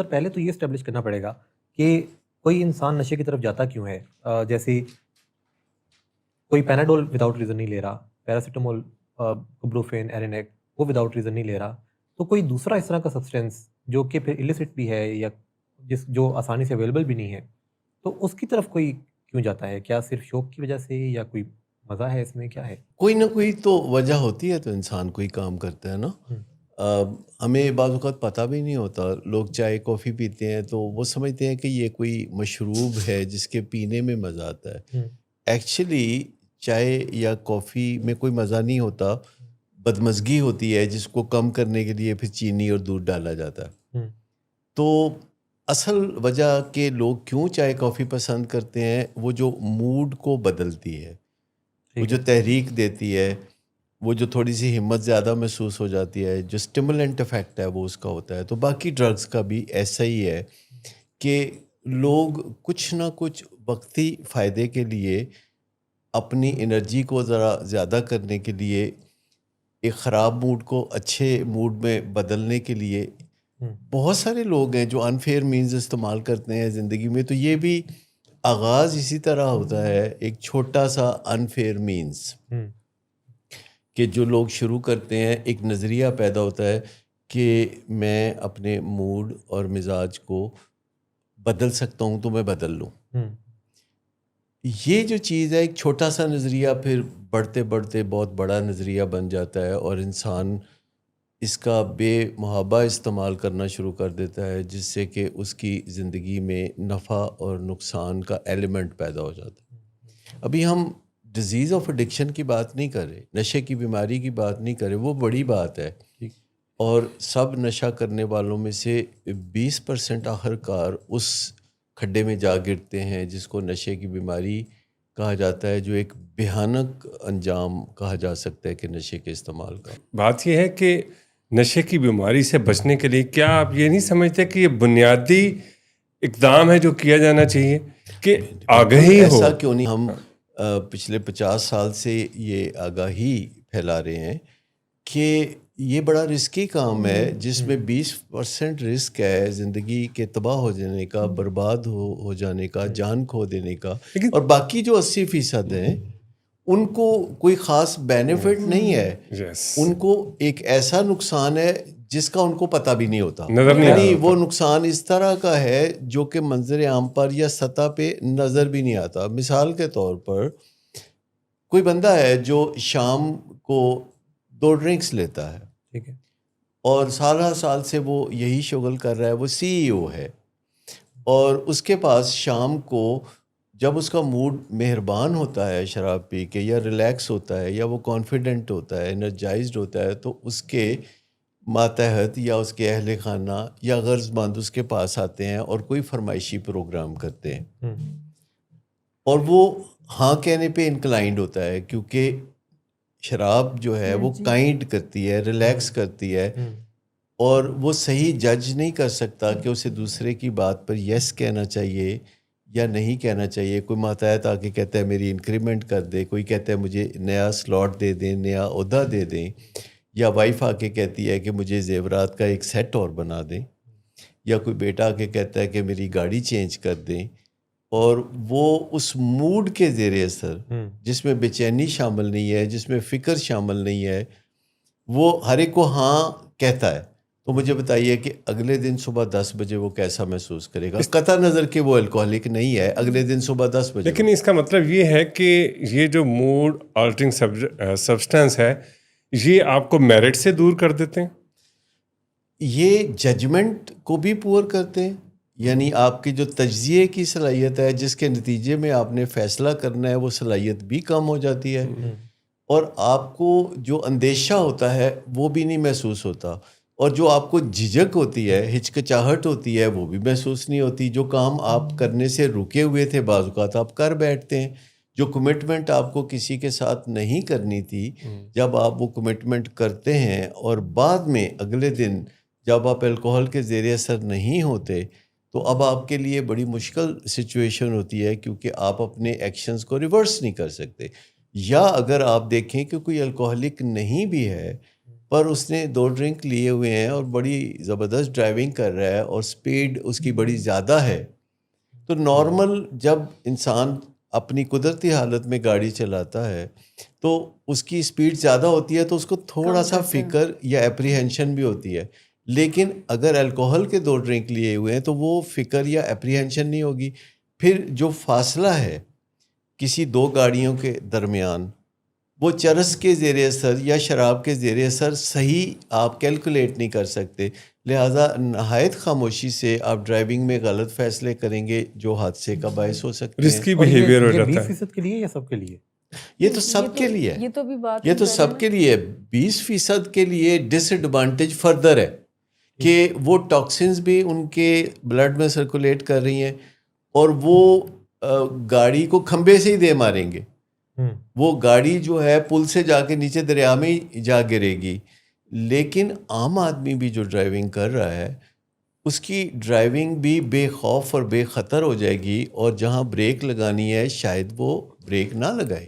سر پہلے تو یہ اسٹیبلش کرنا پڑے گا کہ کوئی انسان نشے کی طرف جاتا کیوں ہے. جیسے کوئی پیناڈول وداؤٹ ریزن نہیں لے رہا, پیراسیٹامول, بروفین, ایرینیک وہ وداؤٹ ریزن نہیں لے رہا, تو کوئی دوسرا اس طرح کا سبسٹینس جو کہ پھر السٹ بھی ہے یا جو آسانی سے اویلیبل بھی نہیں ہے, تو اس کی طرف کوئی کیوں جاتا ہے؟ کیا صرف شوق کی وجہ سے یا کوئی مزہ ہے اس میں, کیا ہے؟ کوئی نہ کوئی تو وجہ ہوتی ہے تو انسان کوئی کام کرتا ہے نا. ہمیں بعض اوقات پتہ بھی نہیں ہوتا. لوگ چائے کافی پیتے ہیں تو وہ سمجھتے ہیں کہ یہ کوئی مشروب ہے جس کے پینے میں مزہ آتا ہے. ایکچولی چائے یا کافی میں کوئی مزہ نہیں ہوتا, بدمزگی ہوتی ہے جس کو کم کرنے کے لیے پھر چینی اور دودھ ڈالا جاتا ہے. تو اصل وجہ کہ لوگ کیوں چائے کافی پسند کرتے ہیں, وہ جو موڈ کو بدلتی ہے, وہ جو تحریک دیتی ہے, وہ جو تھوڑی سی ہمت زیادہ محسوس ہو جاتی ہے, جو اسٹیمولنٹ افیکٹ ہے وہ اس کا ہوتا ہے. تو باقی ڈرگس کا بھی ایسا ہی ہے کہ لوگ کچھ نہ کچھ وقتی فائدے کے لیے اپنی انرجی کو ذرا زیادہ کرنے کے لیے, ایک خراب موڈ کو اچھے موڈ میں بدلنے کے لیے بہت سارے لوگ ہیں جو انفیئر مینز استعمال کرتے ہیں زندگی میں. تو یہ بھی آغاز اسی طرح ہوتا ہے, ایک چھوٹا سا انفیئر مینز کہ جو لوگ شروع کرتے ہیں, ایک نظریہ پیدا ہوتا ہے کہ میں اپنے موڈ اور مزاج کو بدل سکتا ہوں تو میں بدل لوں. یہ جو چیز ہے, ایک چھوٹا سا نظریہ پھر بڑھتے بڑھتے بہت بڑا نظریہ بن جاتا ہے اور انسان اس کا بے محابہ استعمال کرنا شروع کر دیتا ہے, جس سے کہ اس کی زندگی میں نفع اور نقصان کا ایلیمنٹ پیدا ہو جاتا ہے. ابھی ہم ڈیزیز آف ایڈکشن کی بات نہیں کر رہے, نشے کی بیماری کی بات نہیں کر رہے, وہ بڑی بات ہے. اور سب نشہ کرنے والوں میں سے 20% آخرکار اس کھڈے میں جا گرتے ہیں جس کو نشے کی بیماری کہا جاتا ہے, جو ایک بھیانک انجام کہا جا سکتا ہے کہ نشے کے استعمال کا. بات یہ ہے کہ نشے کی بیماری سے بچنے کے لیے کیا آپ یہ نہیں سمجھتے کہ یہ بنیادی اقدام ہے جو کیا جانا چاہیے کہ آگاہی ہو؟ ایسا کیوں نہیں, ہم پچھلے 50 سال سے یہ آگاہی پھیلا رہے ہیں کہ یہ بڑا رسکی کام ہے جس میں 20% رسک ہے زندگی کے تباہ ہو جانے کا, برباد ہو جانے کا, جان کھو دینے کا, اور باقی جو 80% ہیں ان کو کوئی خاص بینیفٹ نہیں ہے. ان کو ایک ایسا نقصان ہے جس کا ان کو پتہ بھی نہیں ہوتا. یعنی وہ نقصان اس طرح کا ہے جو کہ منظر عام پر یا سطح پہ نظر بھی نہیں آتا. مثال کے طور پر کوئی بندہ ہے جو شام کو 2 ڈرنکس لیتا ہے, ٹھیک ہے, اور سالہ سال سے وہ یہی شغل کر رہا ہے, وہ CEO ہے, اور اس کے پاس شام کو جب اس کا موڈ مہربان ہوتا ہے شراب پی کے, یا ریلیکس ہوتا ہے, یا وہ کانفیڈنٹ ہوتا ہے, انرجائزڈ ہوتا ہے, تو اس کے ماتحت یا اس کے اہل خانہ یا غرض مند اس کے پاس آتے ہیں اور کوئی فرمائشی پروگرام کرتے ہیں, اور وہ ہاں کہنے پہ انکلائنڈ ہوتا ہے کیونکہ شراب جو ہے وہ کائنڈ کرتی ہے, ریلیکس کرتی ہے, اور وہ صحیح جج نہیں کر سکتا کہ اسے دوسرے کی بات پر یس کہنا چاہیے یا نہیں کہنا چاہیے. کوئی ماتحت آ کے کہتا ہے میری انکریمنٹ کر دے, کوئی کہتا ہے مجھے نیا سلاٹ دے دیں, نیا عہدہ دے دیں, یا وائف آ کے کہتی ہے کہ مجھے زیورات کا ایک سیٹ اور بنا دیں, یا کوئی بیٹا آ کے کہتا ہے کہ میری گاڑی چینج کر دیں. اور وہ اس موڈ کے زیر اثر جس میں بے چینی شامل نہیں ہے, جس میں فکر شامل نہیں ہے, وہ ہر ایک کو ہاں کہتا ہے. تو مجھے بتائیے کہ اگلے دن صبح 10 بجے وہ کیسا محسوس کرے گا؟ قطع نظر کہ وہ الکوہلک نہیں ہے, اگلے دن صبح 10 بجے. لیکن اس کا مطلب یہ ہے کہ یہ جو موڈ آلٹرنگ سبسٹنس ہے یہ آپ کو میرٹ سے دور کر دیتے ہیں, یہ ججمنٹ کو بھی پور کرتے ہیں. یعنی آپ کی جو تجزیے کی صلاحیت ہے جس کے نتیجے میں آپ نے فیصلہ کرنا ہے, وہ صلاحیت بھی کم ہو جاتی ہے, اور آپ کو جو اندیشہ ہوتا ہے وہ بھی نہیں محسوس ہوتا, اور جو آپ کو جھجک ہوتی ہے, ہچکچاہٹ ہوتی ہے, وہ بھی محسوس نہیں ہوتی. جو کام آپ کرنے سے رکے ہوئے تھے بعض اوقات آپ کر بیٹھتے ہیں. جو کمٹمنٹ آپ کو کسی کے ساتھ نہیں کرنی تھی, جب آپ وہ کمٹمنٹ کرتے ہیں اور بعد میں اگلے دن جب آپ الکوہل کے زیر اثر نہیں ہوتے, تو اب آپ کے لیے بڑی مشکل سچویشن ہوتی ہے کیونکہ آپ اپنے ایکشنز کو ریورس نہیں کر سکتے. یا اگر آپ دیکھیں کہ کوئی الکوہلک نہیں بھی ہے پر اس نے 2 ڈرنک لیے ہوئے ہیں اور بڑی زبردست ڈرائیونگ کر رہا ہے اور سپیڈ اس کی بڑی زیادہ ہے، تو نارمل جب انسان اپنی قدرتی حالت میں گاڑی چلاتا ہے تو اس کی سپیڈ زیادہ ہوتی ہے تو اس کو تھوڑا سا فکر یا اپریہینشن بھی ہوتی ہے، لیکن اگر الکوہل کے 2 ڈرنک لیے ہوئے ہیں تو وہ فکر یا اپریہینشن نہیں ہوگی. پھر جو فاصلہ ہے کسی 2 گاڑیوں کے درمیان وہ چرس کے زیر اثر یا شراب کے زیر اثر صحیح آپ کیلکولیٹ نہیں کر سکتے، لہٰذا نہایت خاموشی سے آپ ڈرائیونگ میں غلط فیصلے کریں گے جو حادثے کا باعث ہو سکتے ہیں. رسکی بیہیویئر ہو یہ جاتا ہے. 20% کے لیے یا سب کے لیے؟ یہ تو سب کے لیے ہے، یہ تو بھی بات یہ تو سب کے لیے 20% کے لیے ڈس ایڈوانٹیج فردر ہے کہ وہ ٹاکسنز بھی ان کے بلڈ میں سرکولیٹ کر رہی ہیں اور وہ گاڑی کو کھمبے سے ہی دے ماریں گے. وہ گاڑی جو ہے پل سے جا کے نیچے دریا میں ہی جا گرے گی. لیکن عام آدمی بھی جو ڈرائیونگ کر رہا ہے اس کی ڈرائیونگ بھی بے خوف اور بے خطر ہو جائے گی، اور جہاں بریک لگانی ہے شاید وہ بریک نہ لگائے.